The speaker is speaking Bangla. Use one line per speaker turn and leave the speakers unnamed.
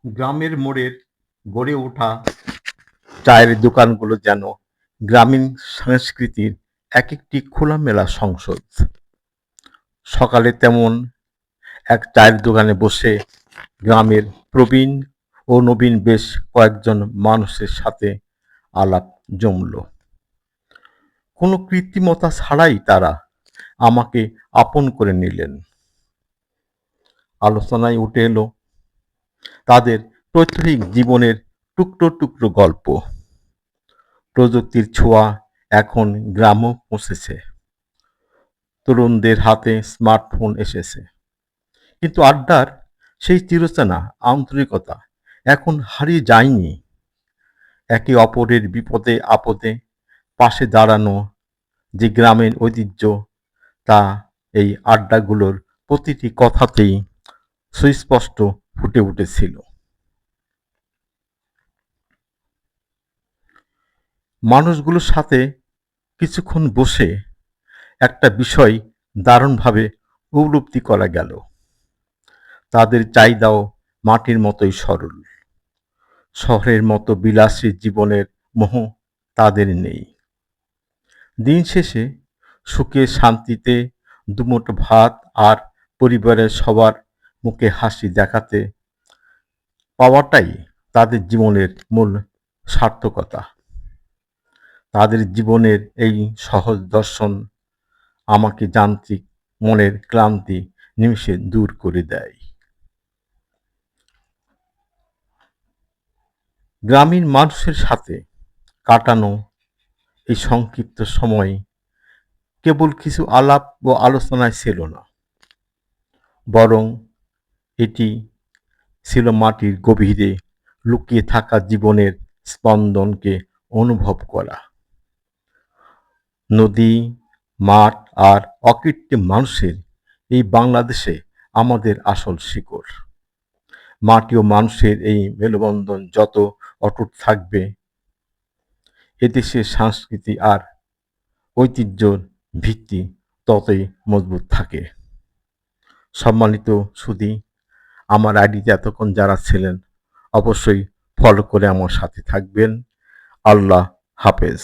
গ্রামের মোড়ের গড়ে ওঠা চায়ের দোকানগুলো যেন গ্রামীণ সংস্কৃতির এক একটি খোলামেলা সংসদ। সকালে তেমন এক চায়ের দোকানে বসে গ্রামের প্রবীণ ও নবীন বেশ কয়েকজন মানুষের সাথে আলাপ জমল। কোনো কৃত্রিমতা ছাড়াই তারা আমাকে আপন করে নিলেন। আলোচনায় উঠে এলো তাদের প্রত্যেক জীবনের টুকরো টুকরো গল্প। প্রযুক্তির ছোঁয়া এখন গ্রামও পৌঁছেছে, তরুণদের হাতে স্মার্টফোন এসেছে, কিন্তু আড্ডার সেই চিরচেনা আন্তরিকতা এখন হারিয়ে যায়নি। একে অপরের বিপদে আপদে পাশে দাঁড়ানো যে গ্রামের ঐতিহ্য, তা এই আড্ডাগুলোর প্রতিটি কথাতেই সুস্পষ্ট ফুটে উঠেছিল। মানুষগুলোর সাথে কিছুক্ষণ বসে একটা বিষয় দারুণভাবে উপলব্ধি করা গেল। তাদের চাহিদাও মাটির মতোই সরল। শহরের মতো বিলাসী জীবনের মোহ তাদের নেই। দিন শেষে সুখে শান্তিতে দুমুঠো ভাত আর পরিবারের সবার মুখে হাসি দেখাতে পাওয়াটাই তাদের জীবনের মূল সার্থকতা। তাদের জীবনের এই সহজ দর্শন আমাকে যান্ত্রিক মনের ক্লান্তি নিমেষে দূর করে দেয়। গ্রামীণ মানুষের সাথে কাটানো এই সংক্ষিপ্ত সময় কেবল কিছু আলাপ ও আলোচনায় ছিল না, বরং এটি ছিল মাটির গভীরে লুকিয়ে থাকা জীবনের স্পন্দনকে অনুভব করা। নদী, মাঠ আর অকৃত্রিম মানুষের এই বাংলাদেশে আমাদের আসল শিকড়। মাটি ও মানুষের এই মেলবন্ধন যত অটুট থাকবে, এদেশের সংস্কৃতি আর ঐতিহ্যর ভিত্তি ততই মজবুত থাকে। সম্মানিত সুধী, আমার আইডিতে এতক্ষণ যারা ছিলেন অবশ্যই ফলো করে আমার সাথে থাকবেন। আল্লাহ হাফেজ।